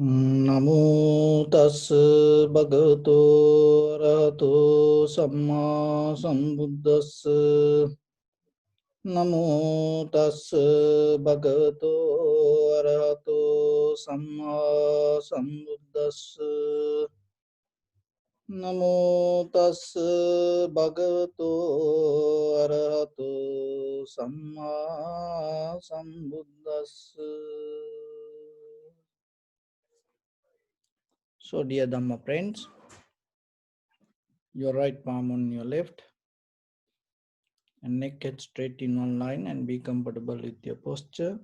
Namo tassa bhagavato arahato samma sambuddhassa. Namo tassa bhagavato arahato samma sambuddhassa. Namo tassa bhagavato arahato samma sambuddhassa. So, dear Dhamma friends, your right palm on your left and neck head straight in one line, and be comfortable with your posture.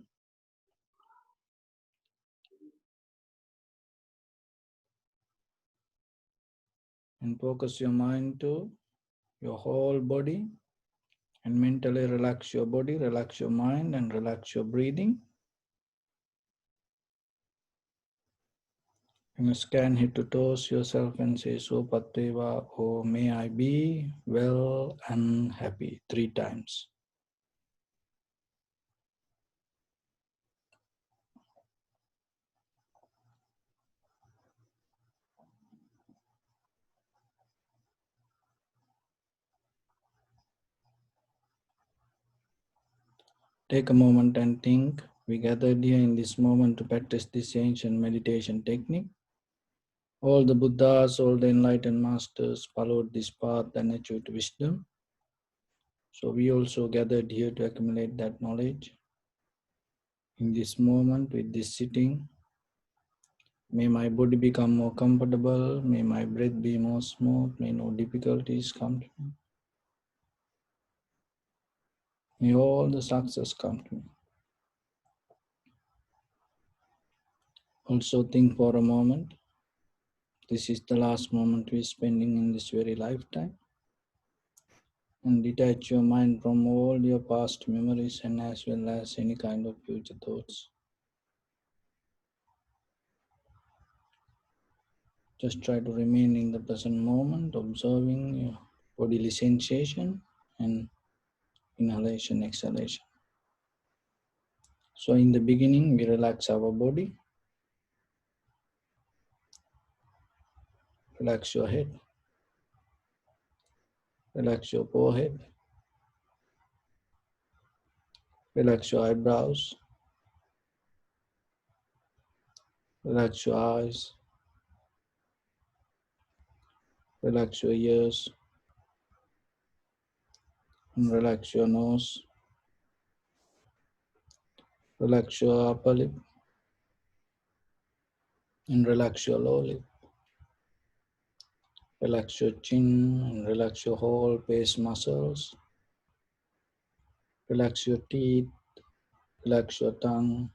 And focus your mind to your whole body and mentally relax your body, relax your mind, and relax your breathing. And scan head to toes yourself and say, So Pateva, oh may I be well and happy 3 times. Take a moment and think. We gathered here in this moment to practice this ancient meditation technique. All the Buddhas, all the enlightened masters followed this path and achieved wisdom. So we also gathered here to accumulate that knowledge. In this moment, with this sitting, may my body become more comfortable, may my breath be more smooth, may no difficulties come to me. May all the success come to me. Also think for a moment, this is the last moment we are spending in this very lifetime. And detach your mind from all your past memories and as well as any kind of future thoughts. Just try to remain in the present moment, observing your bodily sensation and inhalation, exhalation. So in the beginning, we relax our body, relax your head, relax your forehead, relax your eyebrows, relax your eyes, relax your ears, and relax your nose, relax your upper lip, and relax your lower lip. Relax your chin and relax your whole face muscles. Relax your teeth, relax your tongue.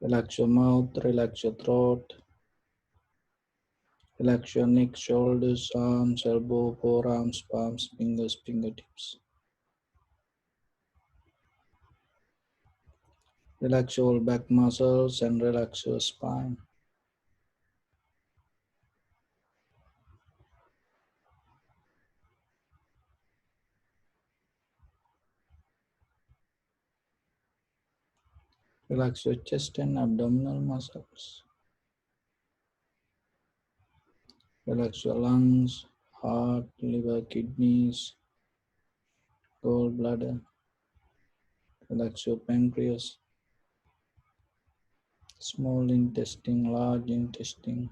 Relax your mouth, relax your throat. Relax your neck, shoulders, arms, elbow, forearms, palms, fingers, fingertips. Relax your back muscles and relax your spine. Relax your chest and abdominal muscles. Relax your lungs, heart, liver, kidneys, gallbladder. Relax your pancreas, small intestine, large intestine.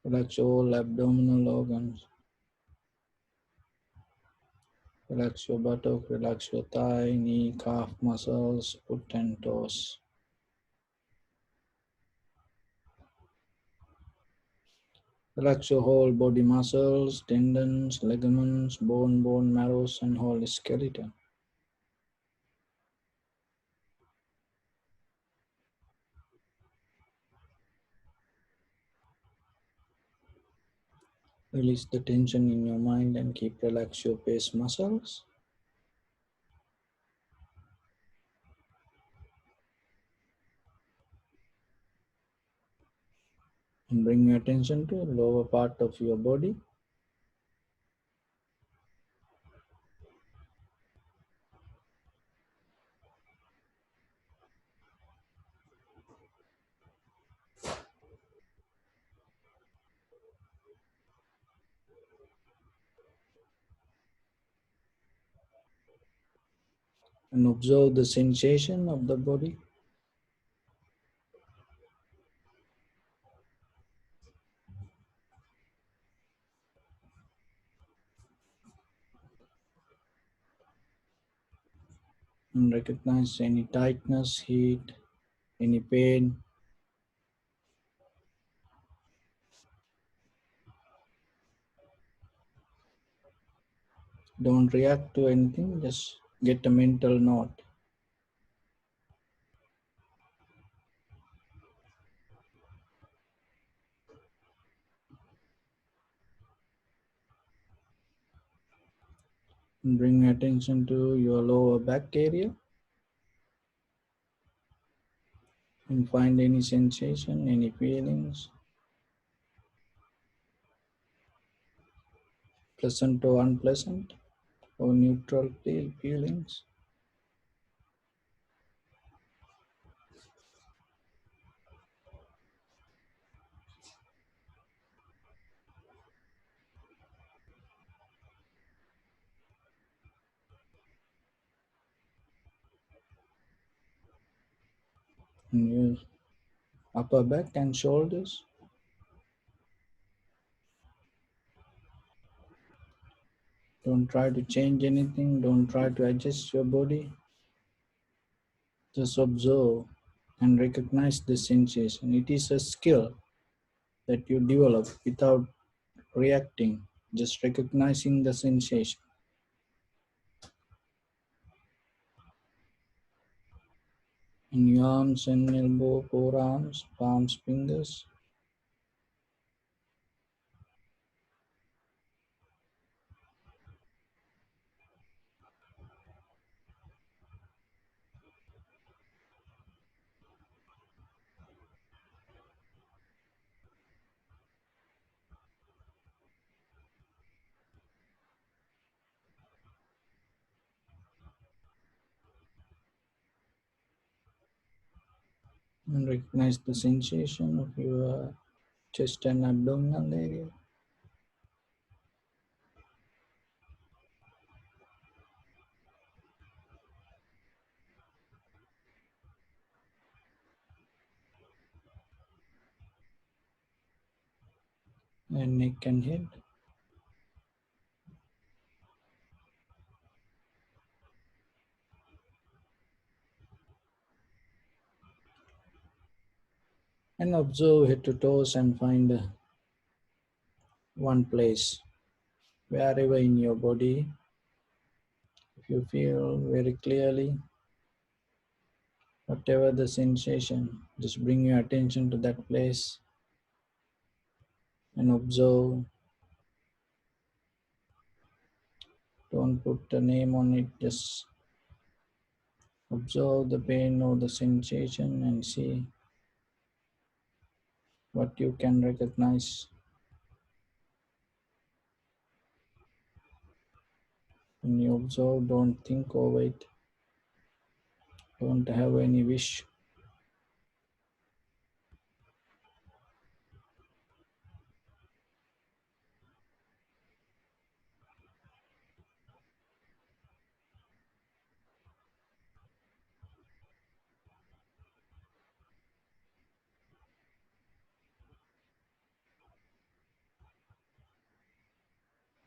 Relax all abdominal organs. Relax your buttock, relax your thigh, knee, calf muscles, foot and toes. Relax your whole body muscles, tendons, ligaments, bone marrows and whole skeleton. Release the tension in your mind and keep relax your face muscles. And bring your attention to lower part of your body. And observe the sensation of the body. And recognize any tightness, heat, any pain. Don't react to anything, just get a mental note. And bring attention to your lower back area and find any sensation, any feelings, pleasant or unpleasant, or neutral feelings. In your upper back and shoulders. Don't try to change anything, don't try to adjust your body. Just observe and recognize the sensation. It is a skill that you develop without reacting, just recognizing the sensation. In your arms and elbow, forearms, palms, fingers. And recognize the sensation of your chest and abdominal area. And neck and head. And observe head to toes and find one place wherever in your body. If you feel very clearly, whatever the sensation, just bring your attention to that place and observe. Don't put a name on it, just observe the pain or the sensation and see what you can recognize. When you observe, don't think over it, don't have any wish.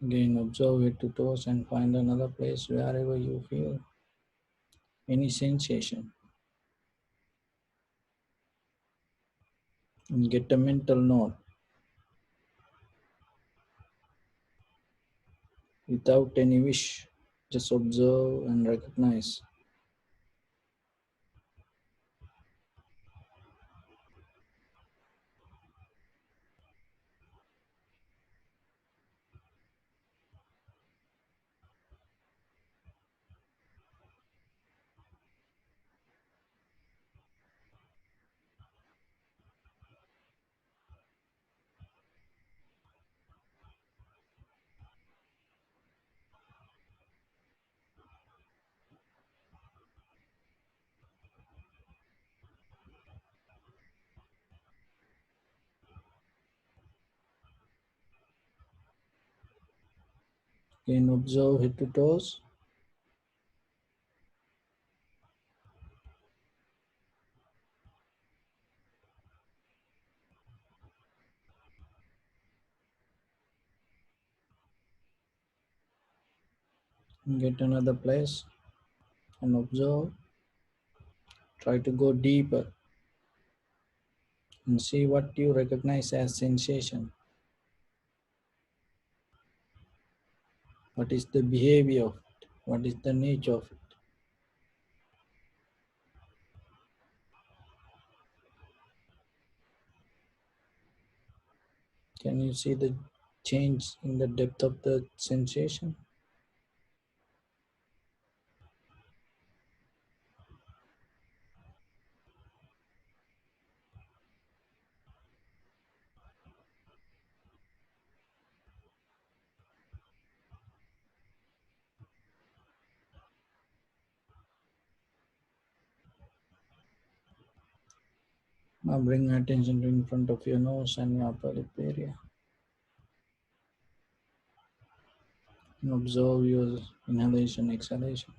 Again, observe head to toes and find another place wherever you feel any sensation. And get a mental note without any wish. Just observe and recognize. Again, observe head to toes. And get another place and observe. Try to go deeper and see what you recognize as sensation. What is the behavior of it? What is the nature of it? Can you see the change in the depth of the sensation? Now bring attention to in front of your nose and your upper lip area. And observe your inhalation, exhalation.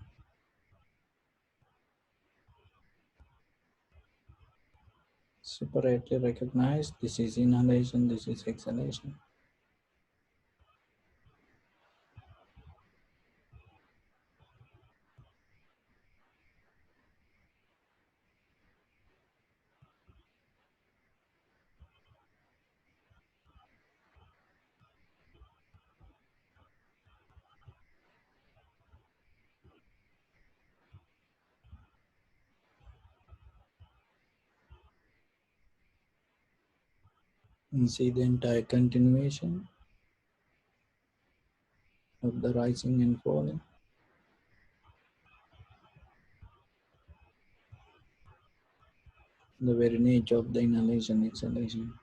Separately recognize this is inhalation, this is exhalation. And see the entire continuation of the rising and falling, the very nature of the inhalation, exhalation.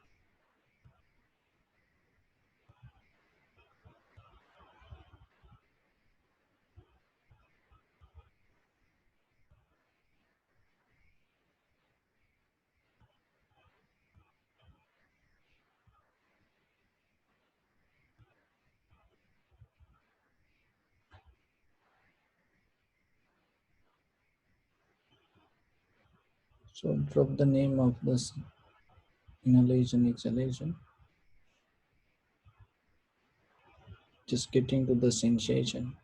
So drop the name of this inhalation, exhalation. Just get into the sensation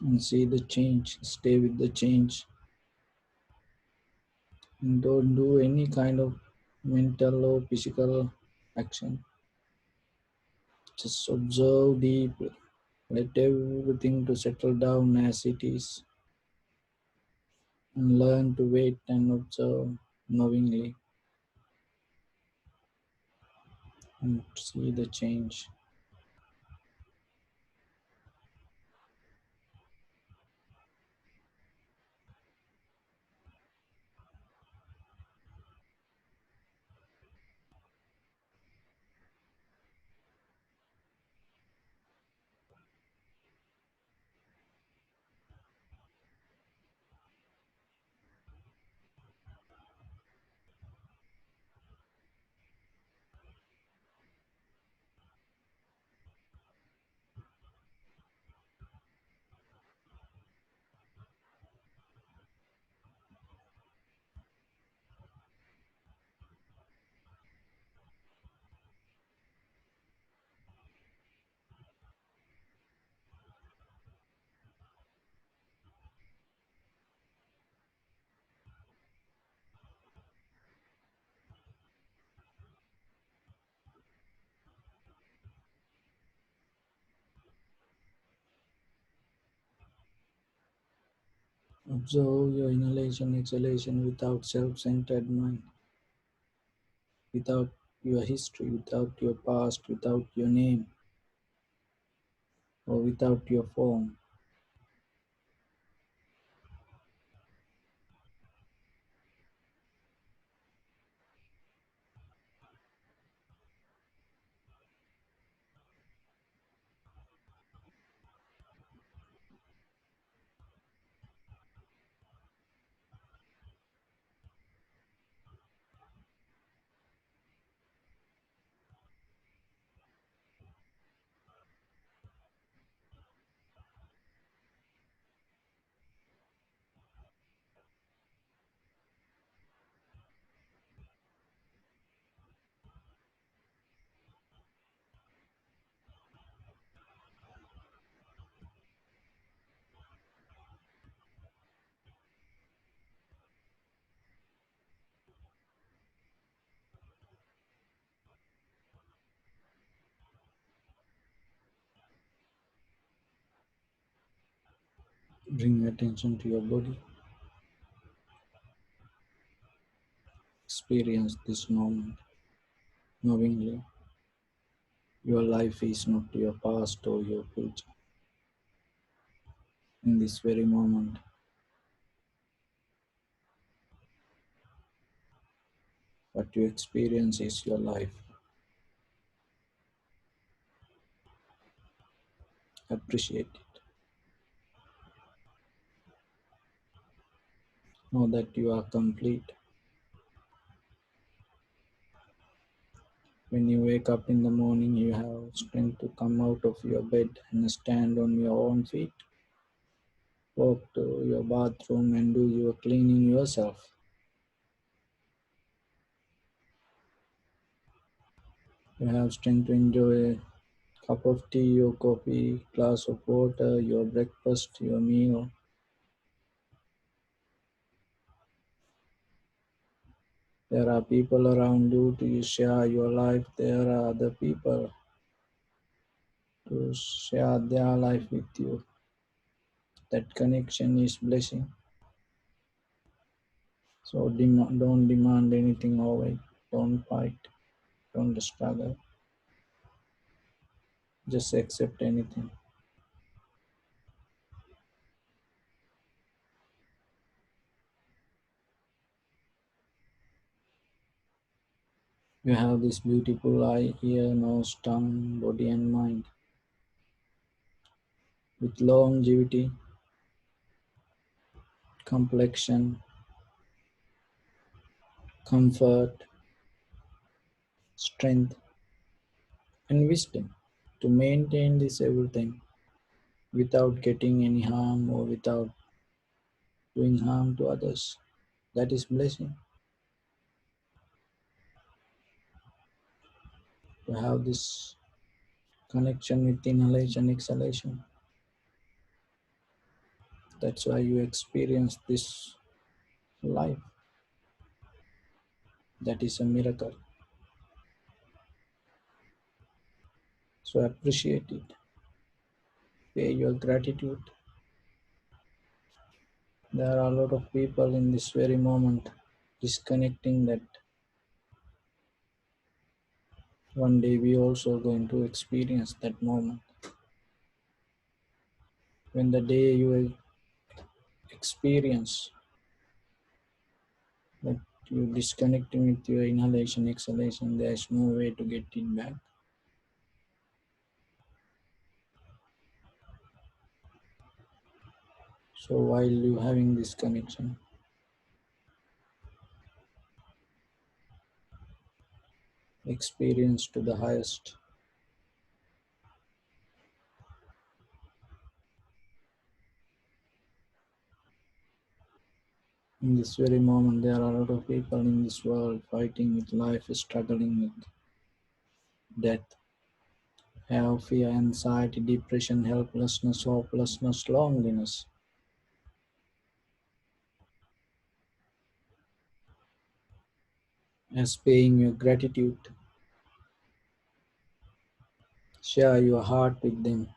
and see the change. Stay with the change. And don't do any kind of mental or physical action. Just observe deeply. Let everything to settle down as it is. And learn to wait and observe knowingly and see the change. Observe your inhalation, exhalation without self-centered mind, without your history, without your past, without your name, or without your form. Bring attention to your body. Experience this moment knowingly. Your life is not your past or your future. In this very moment, what you experience is your life. Appreciate it. Know that you are complete. When you wake up in the morning, you have strength to come out of your bed and stand on your own feet. Walk to your bathroom and do your cleaning yourself. You have strength to enjoy a cup of tea or coffee, glass of water, your breakfast, your meal. There are people around you to share your life. There are other people to share their life with you. That connection is blessing. So don't demand anything over it. Don't fight. Don't struggle. Just accept anything. You have this beautiful eye, ear, nose, tongue, body, and mind with longevity, complexion, comfort, strength, and wisdom to maintain this everything without getting any harm or without doing harm to others. That is blessing. To have this connection with inhalation, exhalation. That's why you experience this life. That is a miracle. So appreciate it. Pay your gratitude. There are a lot of people in this very moment disconnecting that one day we also going to experience that moment. When the day you experience that you disconnecting with your inhalation, exhalation, there is no way to get it back. So while you having this connection, experience to the highest. In this very moment, there are a lot of people in this world fighting with life, struggling with death, have fear, anxiety, depression, helplessness, hopelessness, loneliness. As paying your gratitude, share your heart with them.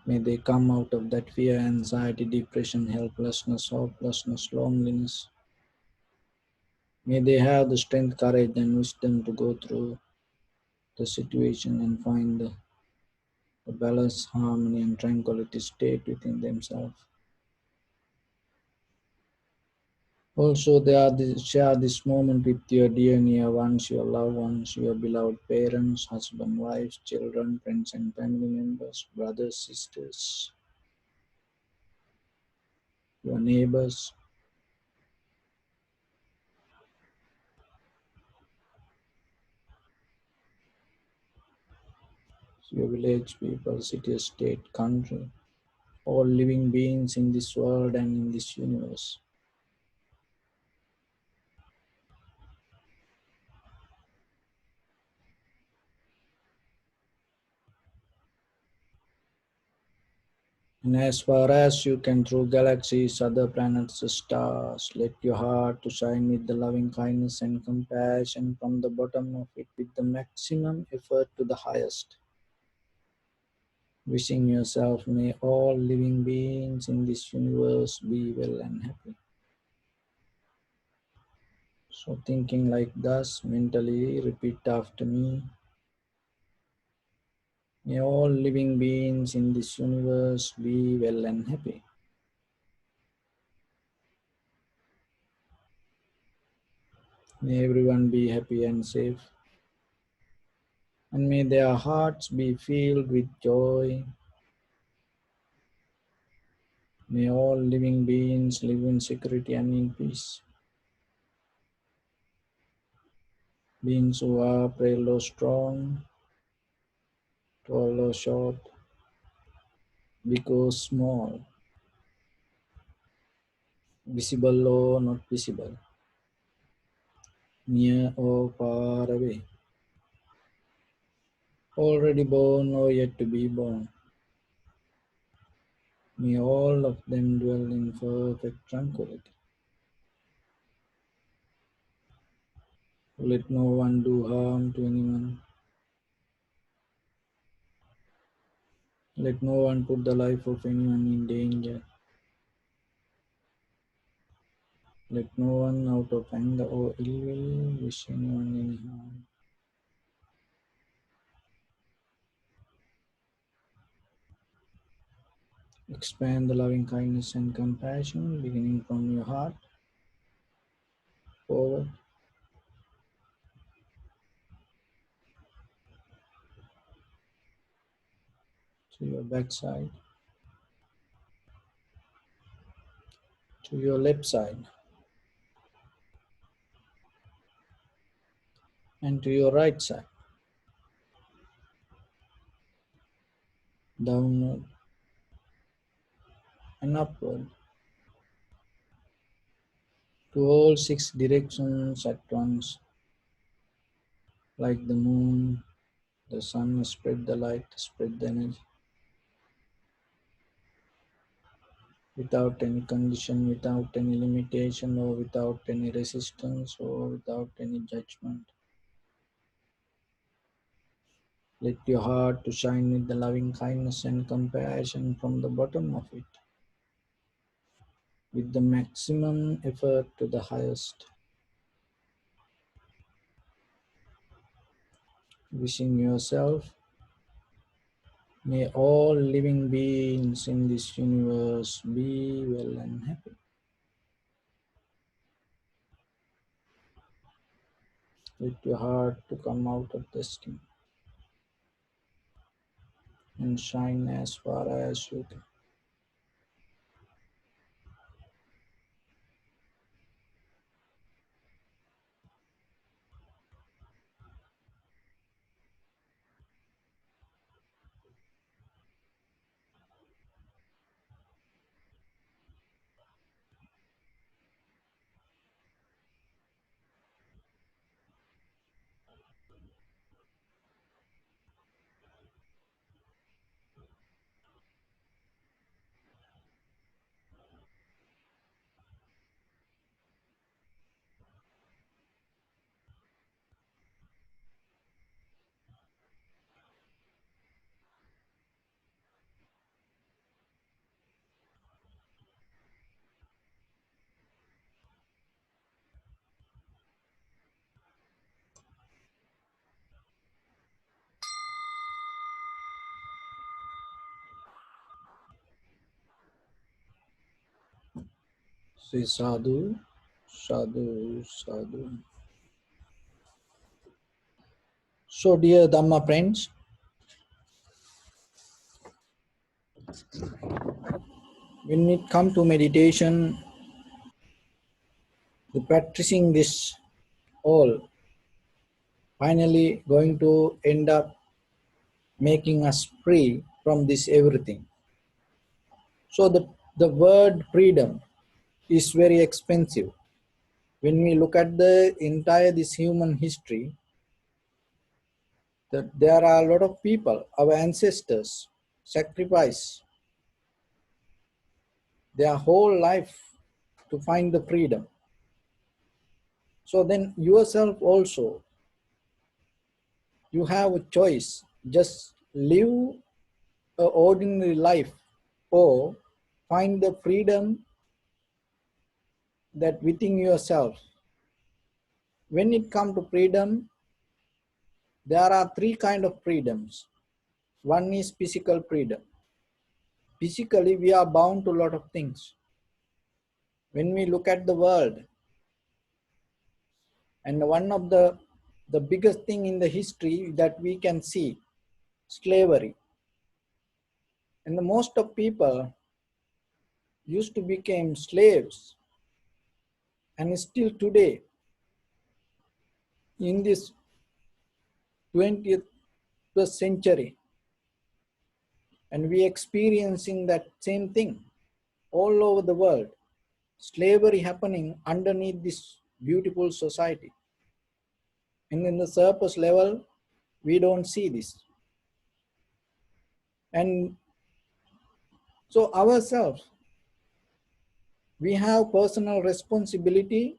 May they come out of that fear, anxiety, depression, helplessness, hopelessness, loneliness. May they have the strength, courage, and wisdom to go through the situation and find the balance, harmony, and tranquility state within themselves. Also, share this moment with your dear near ones, your loved ones, your beloved parents, husband, wives, children, friends, and family members, brothers, sisters, your neighbors, your village people, city, state, country, all living beings in this world and in this universe. And as far as you can through galaxies, other planets, stars, let your heart to shine with the loving kindness and compassion from the bottom of it with the maximum effort to the highest. Wishing yourself, may all living beings in this universe be well and happy. So thinking like this, mentally repeat after me. May all living beings in this universe be well and happy. May everyone be happy and safe. And may their hearts be filled with joy. May all living beings live in security and in peace. Beings who are frail or strong, tall or short, big or small, visible or not visible, near or far away, already born or yet to be born. May all of them dwell in perfect tranquility. Let no one do harm to anyone. Let no one put the life of anyone in danger. Let no one out of anger or ill will wish anyone any harm. Expand the loving kindness and compassion beginning from your heart forward to your backside, to your left side, and to your right side, downward and upward, to all six directions at once, like the moon, the sun spread the light, spread the energy, without any condition, without any limitation, or without any resistance, or without any judgment. Let your heart to shine with the loving kindness and compassion from the bottom of it, with the maximum effort to the highest. Wishing yourself, may all living beings in this universe be well and happy. Let your heart to come out of the skin and shine as far as you can. Say sadhu, sadhu, sadhu. So, dear Dhamma friends, when it comes to meditation, the practicing this all finally going to end up making us free from this everything. So the word freedom is very expensive. When we look at the entire this human history, that there are a lot of people, our ancestors, sacrifice their whole life to find the freedom. So then yourself also, you have a choice. Just live a ordinary life or find the freedom that within yourself. When it comes to freedom, there are three kinds of freedoms. One is physical freedom. Physically, we are bound to a lot of things. When we look at the world, and one of the biggest thing in the history that we can see, slavery. And the most of people used to become slaves. And still today, in this 20th century, and we experiencing that same thing all over the world, slavery happening underneath this beautiful society. And in the surface level, we don't see this. And so ourselves, we have personal responsibility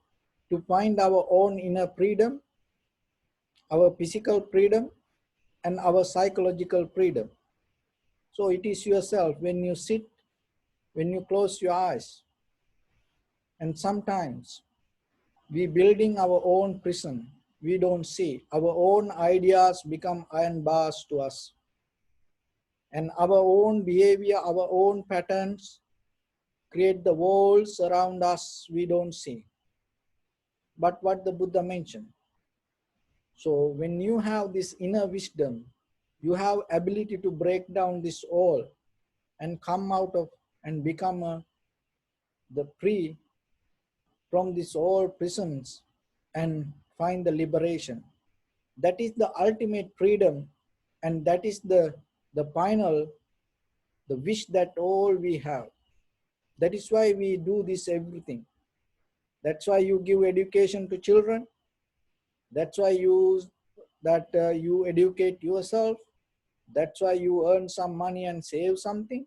to find our own inner freedom, our physical freedom, and our psychological freedom. So it is yourself when you sit, when you close your eyes. And sometimes we building our own prison. We don't see. Our own ideas become iron bars to us. And our own behavior, our own patterns create the walls around us we don't see. But what the Buddha mentioned. So when you have this inner wisdom, you have ability to break down this all and come out of and become the free from these all prisons and find the liberation. That is the ultimate freedom, and that is the final, the wish that all we have. That is why we do this everything. That's why you give education to children. That's why you educate yourself. That's why you earn some money and save something.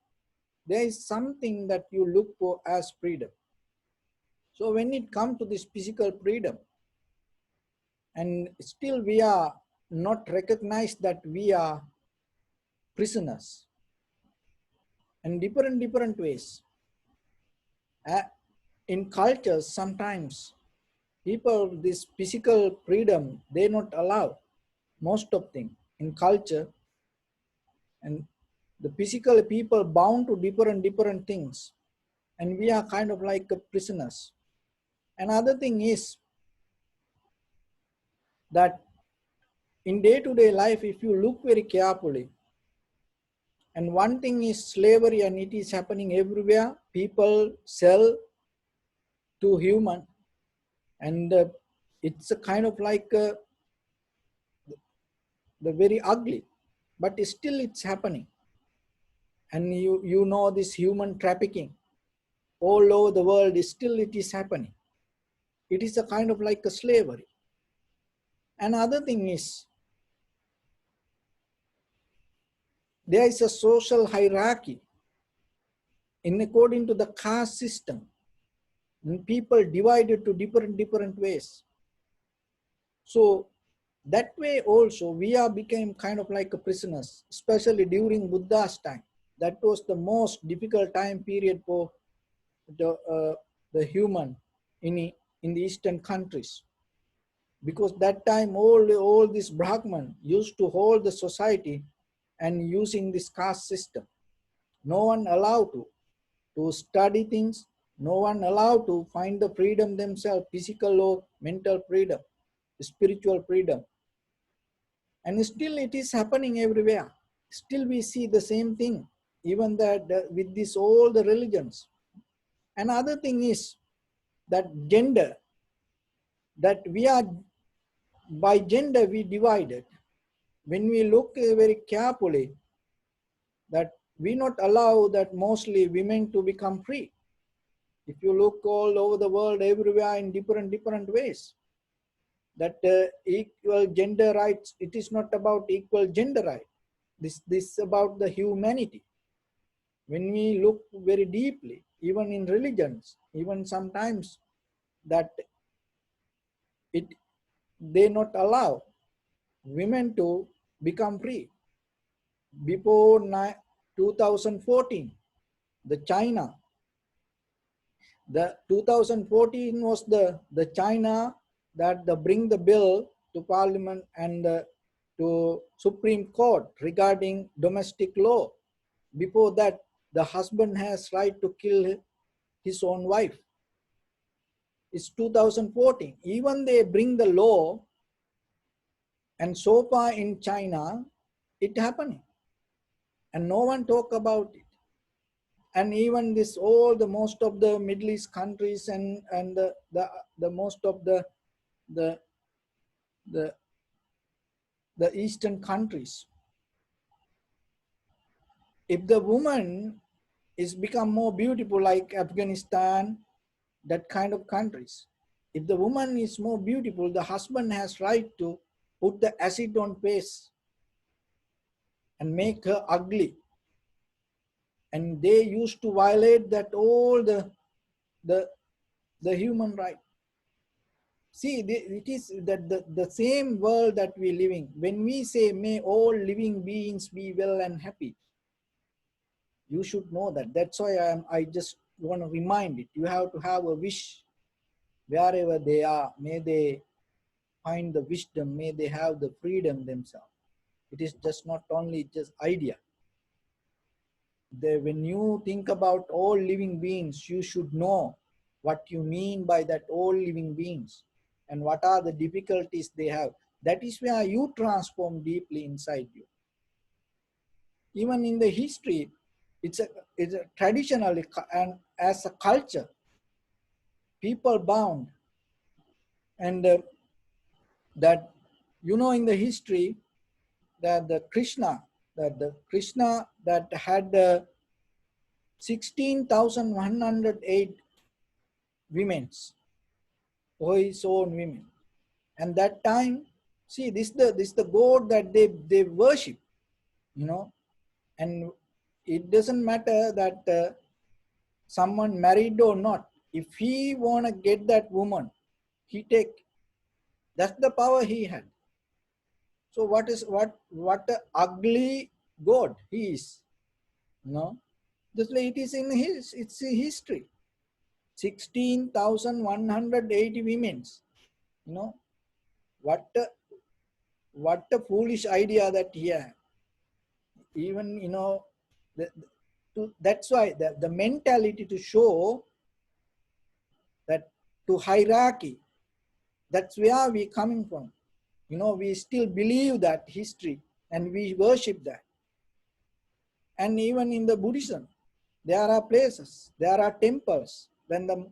There is something that you look for as freedom. So when it comes to this physical freedom, and still we are not recognized that we are prisoners in different ways. In cultures, sometimes people, this physical freedom, they not allow most of things in culture, and the physical people bound to different things, and we are kind of like prisoners. Another thing is that in day-to-day life, if you look very carefully, and one thing is slavery, and it is happening everywhere. People sell to human, and it's a kind of like the very ugly, but still it's happening. And you know this human trafficking all over the world, still it is happening. It is a kind of like a slavery. Another thing is there is a social hierarchy in according to the caste system, and people divided to different ways. So that way also we are became kind of like a prisoners, especially during Buddha's time. That was the most difficult time period for the human in the Eastern countries, because that time all this Brahman used to hold the society and using this caste system. No one allowed to study things. No one allowed to find the freedom themselves, physical or mental freedom, spiritual freedom. And still it is happening everywhere. Still we see the same thing, even that with this all the religions. Another thing is that gender, that we are, by gender we divided. When we look very carefully, that we not allow that mostly women to become free. If you look all over the world, everywhere in different ways, that equal gender rights, it is not about equal gender right. This about the humanity. When we look very deeply, even in religions, even sometimes that it they not allow women to become free. Before 2014, the China. The 2014 was the China that bring the bill to Parliament and to Supreme Court regarding domestic law. Before that, the husband has right to kill his own wife. It's 2014. Even they bring the law, and so far in China, it happening, and no one talk about it. And even this, all the most of the Middle East countries and the most of the the the Eastern countries, if the woman is become more beautiful, like Afghanistan, that kind of countries, if the woman is more beautiful, the husband has right to put the acid on face and make her ugly. And they used to violate that all the human right. See, it is that the same world that we living. When we say, may all living beings be well and happy, you should know that. That's why I just want to remind it. You have to have a wish wherever they are. May they find the wisdom. May they have the freedom themselves. It is just not only just idea. When you think about all living beings, you should know what you mean by that all living beings and what are the difficulties they have. That is where you transform deeply inside you. Even in the history, it's a traditionally and as a culture, people bound, and that in the history that the Krishna that had 16,108 women's for his own women. And that time, see, this the god that they worship, and it doesn't matter that someone married or not. If he wanna get that woman, he take. That's the power he had. So what a ugly god he is, Just like it is in it's a history. 16,180 women. What a foolish idea that he had. Even that's why the mentality to show that to hierarchy, that's where we coming from. We still believe that history and we worship that. And even in the Buddhism, there are places, there are temples. And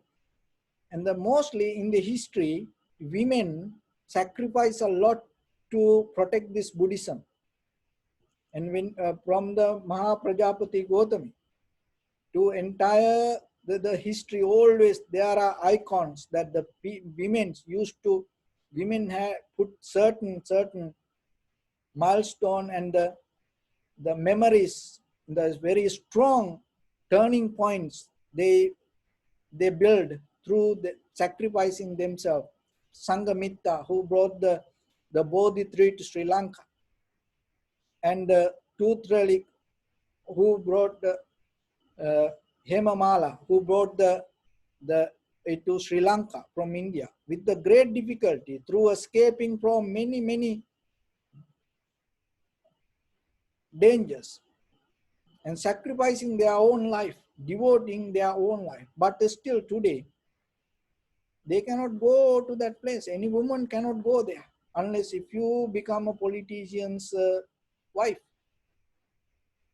mostly in the history, women sacrifice a lot to protect this Buddhism. And when from the Mahaprajapati Gautami to entire the history, always there are icons that the women have put certain milestone, and the memories, the very strong turning points they build through the sacrificing themselves. Sanghamitta, who brought the Bodhi tree to Sri Lanka, and Tooth Relic, who brought the Hemamala, who brought it to Sri Lanka from India with the great difficulty through escaping from many dangers and sacrificing their own life, devoting their own life. But still today, they cannot go to that place. Any woman cannot go there unless if you become a politician's wife.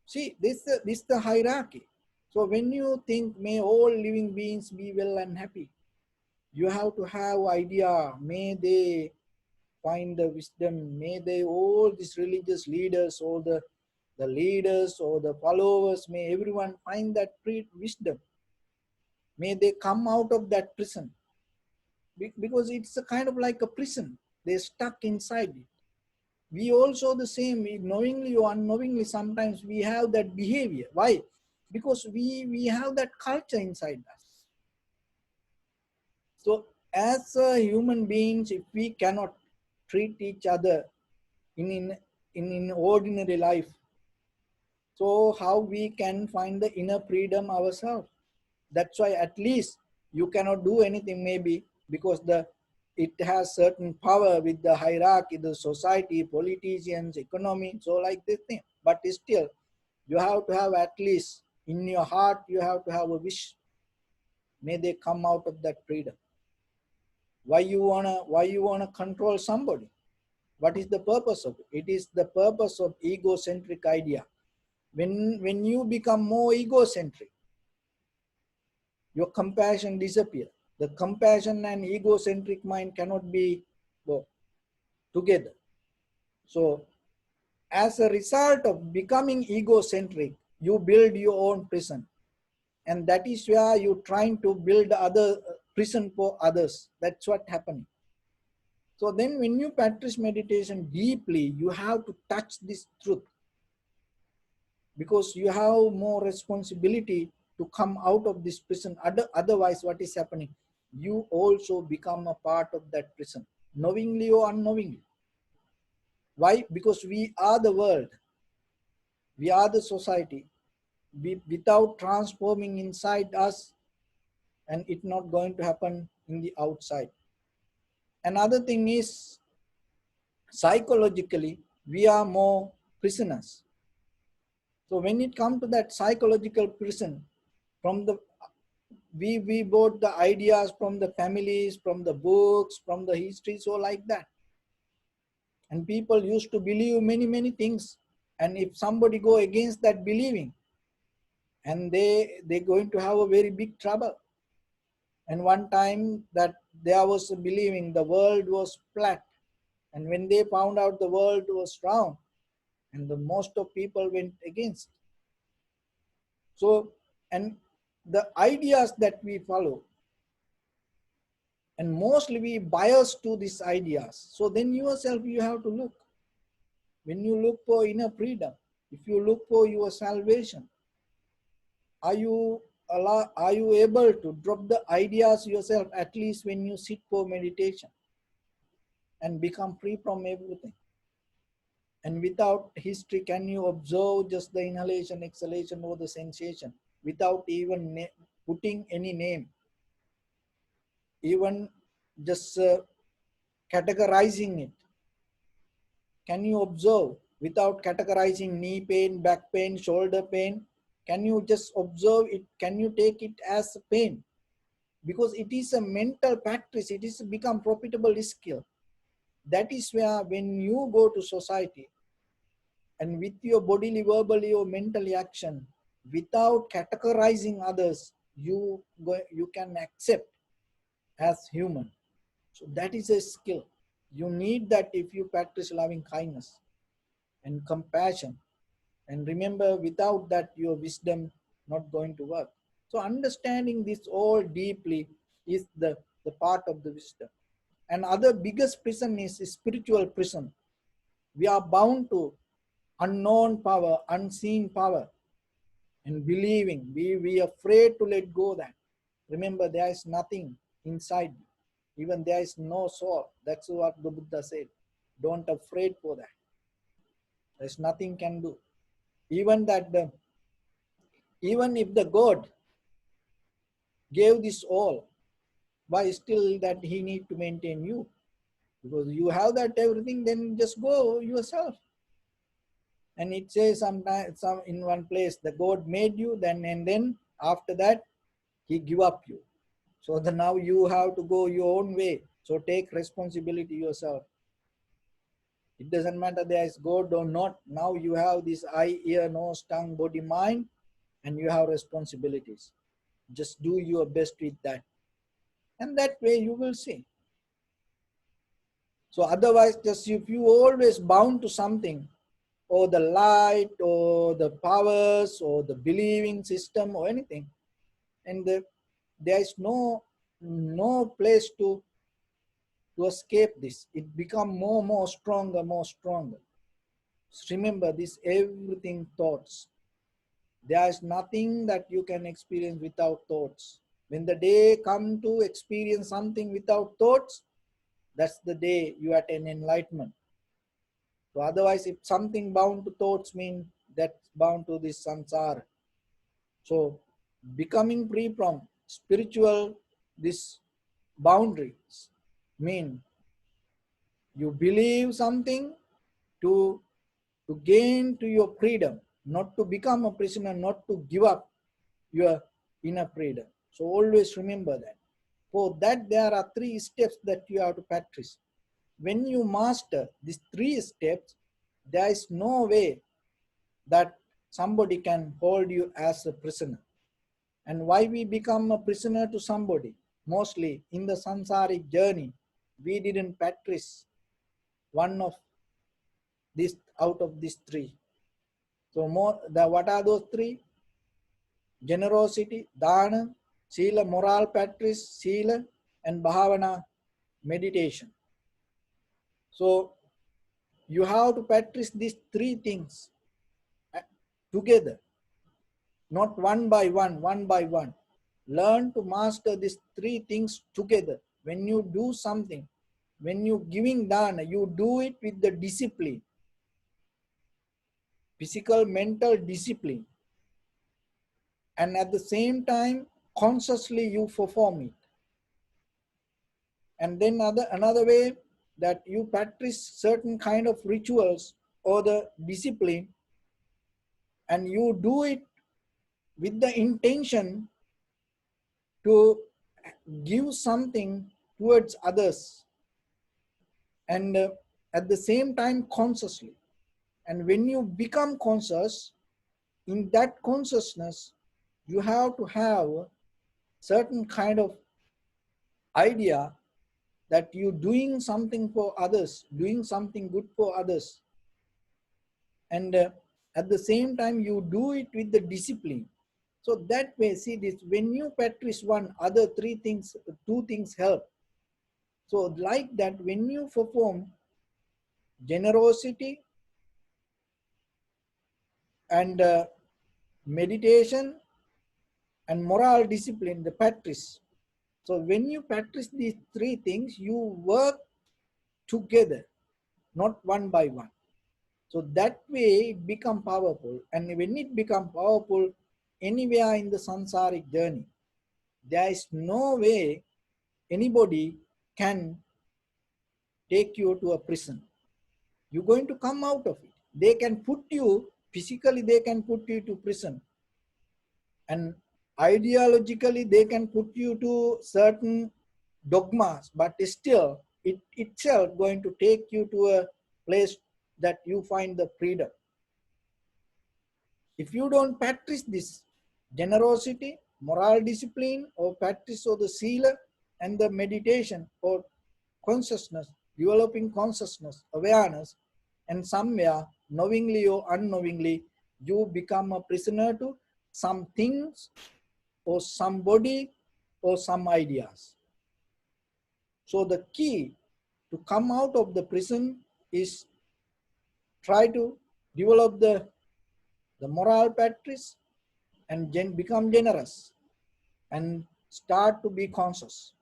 See, this is the hierarchy. So when you think, may all living beings be well and happy, you have to have idea, may they find the wisdom, may they, all these religious leaders, all the leaders or the followers, may everyone find that wisdom. May they come out of that prison. Because it's a kind of like a prison. They're stuck inside it. We also the same, knowingly or unknowingly, sometimes we have that behavior. Why? Because we have that culture inside us. So as human beings, if we cannot treat each other in ordinary life, So how we can find the inner freedom ourselves? That's why at least you cannot do anything maybe because it has certain power with the hierarchy, the society, politicians, economy, so like this thing. But still, you have to have at least in your heart, you have to have a wish. May they come out of that freedom. Why you wanna control somebody? What is the purpose of it? It is the purpose of egocentric idea. When you become more egocentric, your compassion disappears. The compassion and egocentric mind cannot be together. So as a result of becoming egocentric, you build your own prison. And that is where you're trying to build other prison for others. That's what happening. So then when you practice meditation deeply, you have to touch this truth, because you have more responsibility to come out of this prison. Otherwise, what is happening? You also become a part of that prison, knowingly or unknowingly. Why? Because we are the world, we are the society. Without transforming inside us, and it's not going to happen in the outside. Another thing is, psychologically, we are more prisoners. So when it comes to that psychological prison, from the we bought the ideas from the families, from the books, from the history, so like that. And people used to believe many things. And if somebody go against that believing, and they're going to have a very big trouble. And one time that there was a believing the world was flat. And when they found out the world was round, and the most of people went against. So, and the ideas that we follow, and mostly we bias to these ideas. So then yourself, you have to look. When you look for inner freedom, if you look for your salvation, are you able to drop the ideas yourself, at least when you sit for meditation, and become free from everything? And without history, can you observe just the inhalation, exhalation, or the sensation without even putting any name, even just categorizing it? Can you observe without categorizing knee pain, back pain, shoulder pain? Can you just observe it? Can you take it as pain? Because it is a mental practice, it is become profitable skill. That is where when you go to society, and with your bodily, verbally, or mentally action, without categorizing others, you can accept as human. So that is a skill. You need that if you practice loving kindness and compassion. And remember, without that, your wisdom not going to work. So understanding this all deeply is the part of the wisdom. And other biggest prison is spiritual prison. We are bound to unknown power, unseen power, and believing. We are afraid to let go of that. Remember, there is nothing inside. Even there is no soul. That's what the Buddha said. Don't afraid for that. There's nothing can do. Even that even if the God gave this all, why still that he need to maintain you? Because you have that everything, then just go yourself. And it says sometimes in one place, the God made you, then after that he give up you. So now you have to go your own way. So take responsibility yourself. It doesn't matter there is God or not. Now you have this eye, ear, nose, tongue, body, mind, and you have responsibilities. Just do your best with that. And that way you will see. So otherwise, just if you always bound to something, or the light, or the powers, or the believing system, or anything, and there is no place to escape this. It become more stronger. So remember this, everything thoughts. There is nothing that you can experience without thoughts. When the day come to experience something without thoughts, that's the day you attain enlightenment. So otherwise, if something bound to thoughts mean that's bound to this samsara. So becoming free from spiritual this boundaries mean you believe something to gain to your freedom, not to become a prisoner, not to give up your inner freedom. So always remember that. For that there are 3 steps that you have to practice. When you master these 3 steps, there is no way that somebody can hold you as a prisoner. And why we become a prisoner to somebody? Mostly in the samsaric journey, we didn't practice one of this out of these 3. So what are those 3? Generosity, dana, sila, moral practice, sila, and bhavana, meditation. So you have to practice these 3 things together, not one by one, one by one. Learn to master these 3 things together. When you do something, when you giving dana, you do it with the discipline, physical, mental discipline, and at the same time, consciously you perform it. And then another way that you practice certain kind of rituals or the discipline, and you do it with the intention to give something towards others, and at the same time consciously. And when you become conscious, in that consciousness you have to have certain kind of idea that you doing something for others, doing something good for others, and at the same time you do it with the discipline. So that way, see this, when you practice one, other 3 things, 2 things help. So like that, when you perform generosity and meditation and moral discipline, the practice. So when you practice these 3 things, you work together, not one by one. So that way it become powerful. And when it become powerful, anywhere in the samsaric journey, there is no way anybody can take you to a prison. You're going to come out of it. They can put you, physically they can put you to prison. And ideologically they can put you to certain dogmas, but still it itself going to take you to a place that you find the freedom. If you don't practice this generosity, moral discipline, or practice of the sila and the meditation or consciousness, developing consciousness, awareness, and somewhere, knowingly or unknowingly, you become a prisoner to some things or somebody or some ideas. So the key to come out of the prison is try to develop the moral practice and become generous and start to be conscious.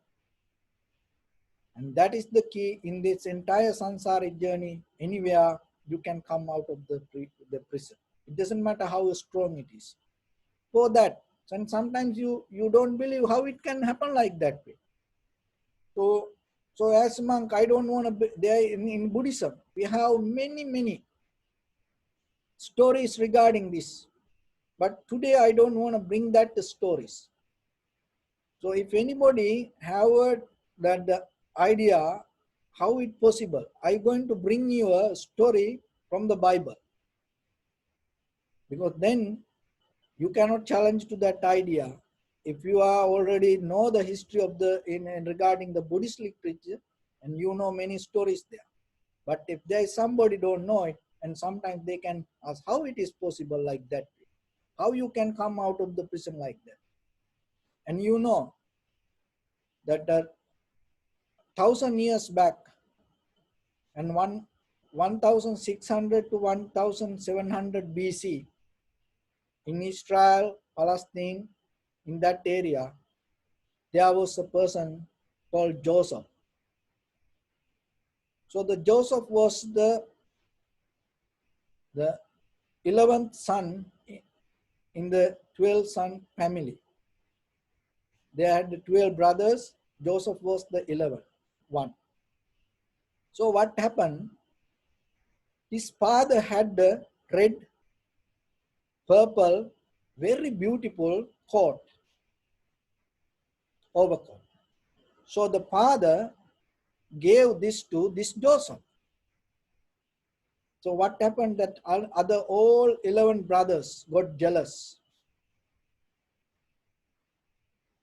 And that is the key in this entire samsaric journey. Anywhere you can come out of the prison. It doesn't matter how strong it is. For that, and sometimes you don't believe how it can happen like that way. So as a monk, I don't want to be there in Buddhism. We have many stories regarding this. But today I don't want to bring that the stories. So if anybody have that the idea, how it possible, I'm going to bring you a story from the Bible. Because then you cannot challenge to that idea. If you are already know the history of in regarding the Buddhist literature, and you know many stories there. But if there is somebody don't know it, and sometimes they can ask how it is possible like that, how you can come out of the prison like that. And you know that 1,000 years back, and 1,600 to 1,700 BC, in Israel, Palestine, in that area, there was a person called Joseph. So the Joseph was the 11th son in the 12 son family. They had 12 brothers. Joseph was the 11th one. So what happened? His father had the red, purple, very beautiful coat, overcoat. So the father gave this to this Joseph. So what happened that other all 11 brothers got jealous.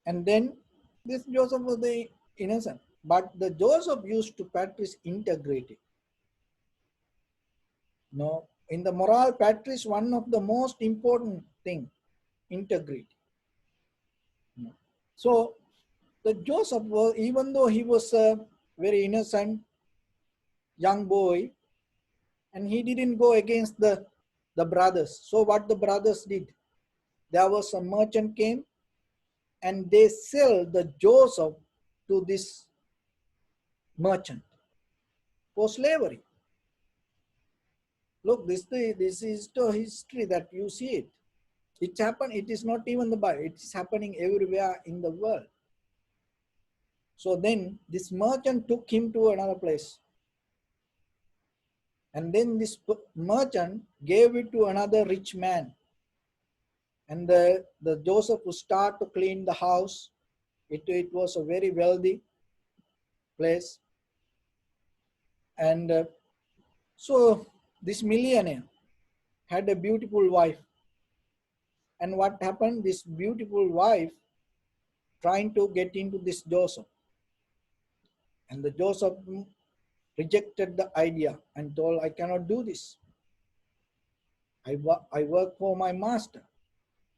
And then this Joseph was the innocent. But the Joseph used to practice integrity. No, in the moral practice, one of the most important thing, integrity. No. So the Joseph was, even though he was a very innocent young boy, and he didn't go against the brothers. So what the brothers did, there was a merchant came and they sell the Joseph to this merchant for slavery. Look, this is the history that you see it. It's happened, it is not even the Bible, it is happening everywhere in the world. So then this merchant took him to another place. And then this merchant gave it to another rich man. And the Joseph would start to clean the house. It was a very wealthy place. And so this millionaire had a beautiful wife. And what happened? This beautiful wife trying to get into this Joseph. And the Joseph rejected the idea and told, I cannot do this. I work for my master.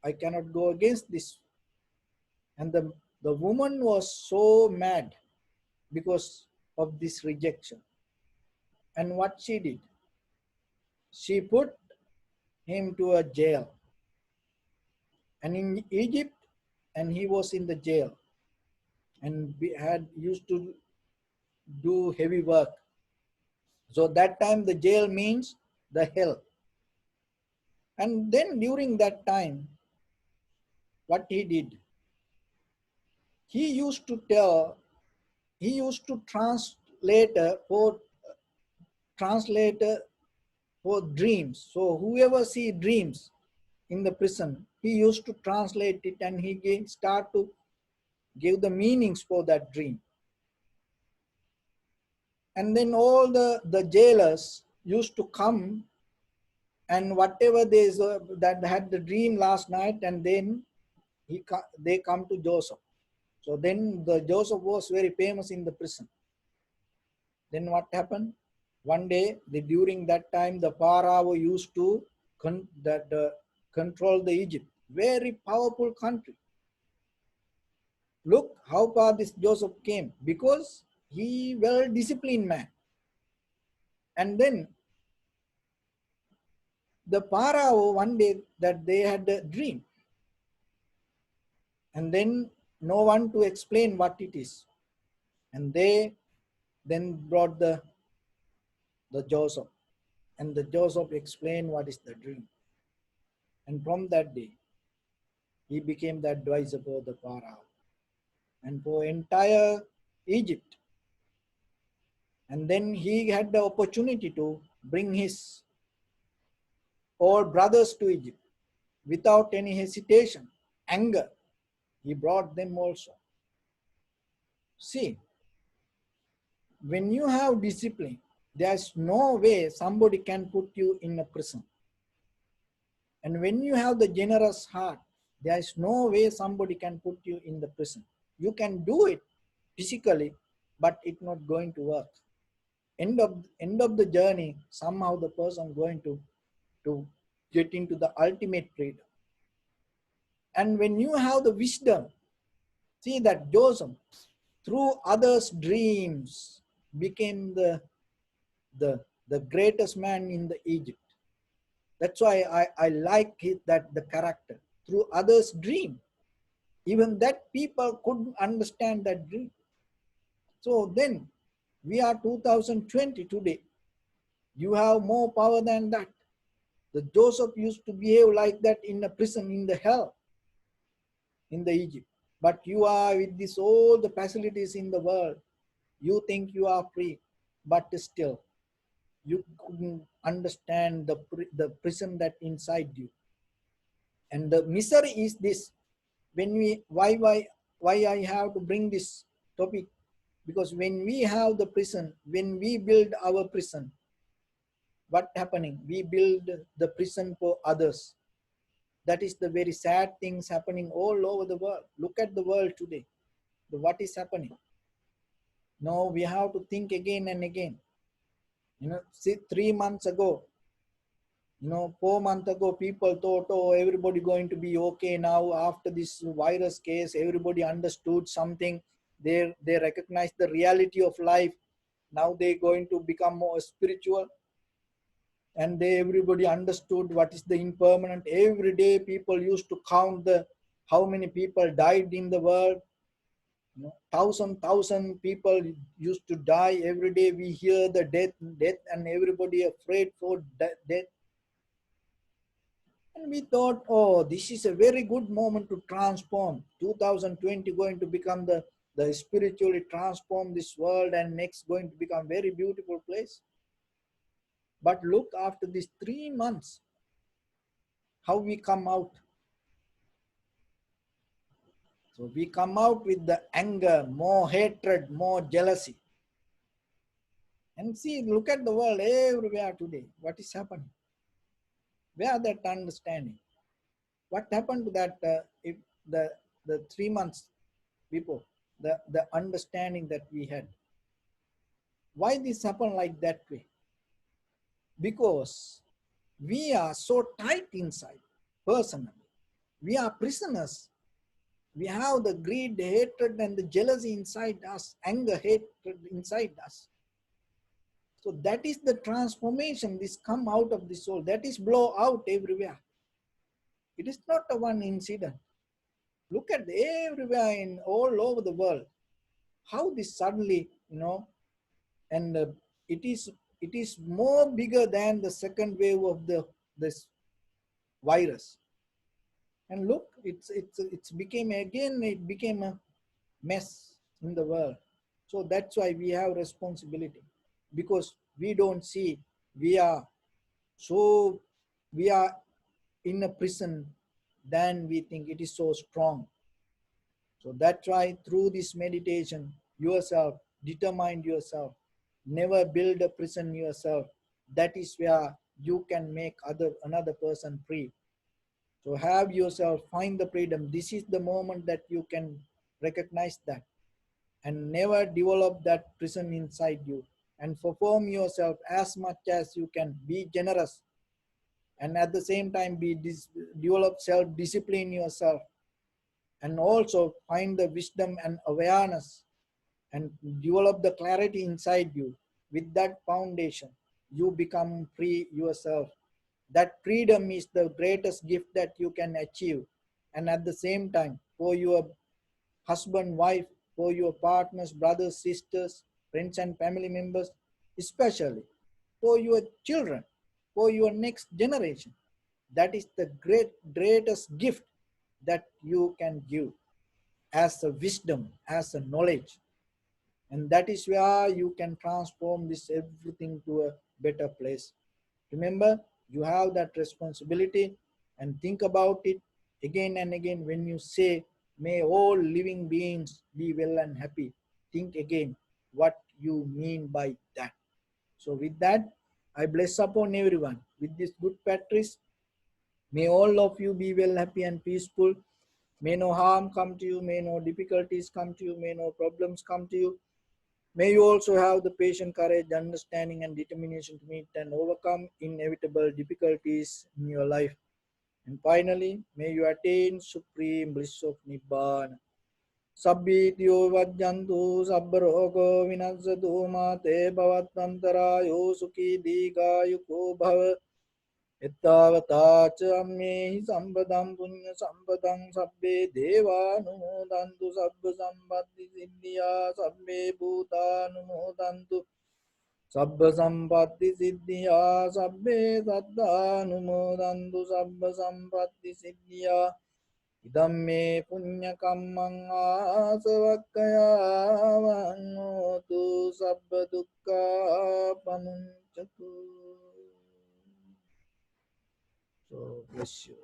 I cannot go against this. And the woman was so mad because of this rejection. And what she did? She put him to a jail. And in Egypt, and he was in the jail. And we had used to do heavy work. So that time the jail means the hell. And then during that time, what he did, he used to translator for dreams. So whoever see dreams in the prison, he used to translate it and he start to give the meanings for that dream. And then all the jailers used to come and whatever that had the dream last night, and then they come to Joseph. So then the Joseph was very famous in the prison. Then what happened? One day, during that time, the Pharaoh used to control the Egypt. Very powerful country. Look how far this Joseph came, because he well disciplined man. And then the Pharaoh one day that they had a dream. And then no one to explain what it is. And they then brought the Joseph. And the Joseph explained what is the dream. And from that day, he became the advisor for the Pharaoh and for entire Egypt. And then he had the opportunity to bring his all brothers to Egypt without any hesitation, anger. He brought them also. See, when you have discipline, there's no way somebody can put you in a prison. And when you have the generous heart, there's no way somebody can put you in the prison. You can do it physically, but it's not going to work. End of the journey, somehow the person going to get into the ultimate freedom. And when you have the wisdom, see that Joseph, through others' dreams, became the greatest man in the Egypt. That's why I like it, that the character, through others' dream. Even that people couldn't understand that dream. So then, we are 2020 today. You have more power than that. The Joseph used to behave like that in a prison, in the hell, in the Egypt. But you are with this all the facilities in the world. You think you are free, but still you couldn't understand the prison that inside you. And the misery is this. When we why I have to bring this topic, because when we have the prison, when we build our prison, what happening? We build the prison for others. That is the very sad things happening all over the world. Look at the world today. What is happening? No, we have to think again and again. See, 3 months ago, 4 months ago, people thought, oh, everybody going to be okay now. After this virus case, everybody understood something. They recognize the reality of life. Now they're going to become more spiritual. And everybody understood what is the impermanent. Every day people used to count how many people died in the world. Thousand people used to die every day. We hear the death, and everybody afraid for death. And we thought, oh, this is a very good moment to transform. 2020 going to become the spiritually transform this world, and next going to become very beautiful place. But look, after these 3 months, how we come out. So we come out with the anger, more hatred, more jealousy. And see, look at the world everywhere today. What is happening? Where that understanding? What happened to that? If the 3 months before, the understanding that we had. Why this happened like that way? Because we are so tight inside. Personally, we are prisoners. We have the greed, the hatred, and the jealousy inside us, anger, hatred inside us. So that is the transformation. This come out of the soul. That is blow out everywhere. It is not a one incident. Look at everywhere in all over the world. How this suddenly, and it is more bigger than the second wave of this virus. And look, it's became again. It became a mess in the world. So that's why we have responsibility, because we don't see. We are so we are in a prison than we think. It is so strong. So that's why through this meditation, yourself, determine yourself, never build a prison yourself. That is where you can make another person free. So have yourself, find the freedom. This is the moment that you can recognize that, and never develop that prison inside you, and perform yourself as much as you can. Be generous, and at the same time develop self-discipline yourself, and also find the wisdom and awareness, and develop the clarity inside you. With that foundation, you become free yourself. That freedom is the greatest gift that you can achieve. And at the same time, for your husband, wife, for your partners, brothers, sisters, friends and family members, especially for your children, for your next generation. That is the greatest gift that you can give, as a wisdom, as a knowledge. And that is where you can transform this everything to a better place. Remember, you have that responsibility, and think about it again and again. When you say, may all living beings be well and happy, think again what you mean by that. So with that, I bless upon everyone with this good practice. May all of you be well, happy and peaceful. May no harm come to you, may no difficulties come to you, may no problems come to you. May you also have the patient courage, understanding and determination to meet and overcome inevitable difficulties in your life. And finally, may you attain supreme bliss of Nibbana. Sabbityo vajjantu sabbarogo vinasatu mate bhavatantarayo sukhi dīghāyuko bhava. Ittavata ca ammehi sampadam punya sampadam sabbe deva numodantu sabba sambadhi siddhya sabbe bhuta numodantu Sabba sampatti siddhya sabbe saddha numodantu sabba sampatti siddhya idamme punya kammang asavakkaya vannotu sabba dukkha pamuncatu. So bless you.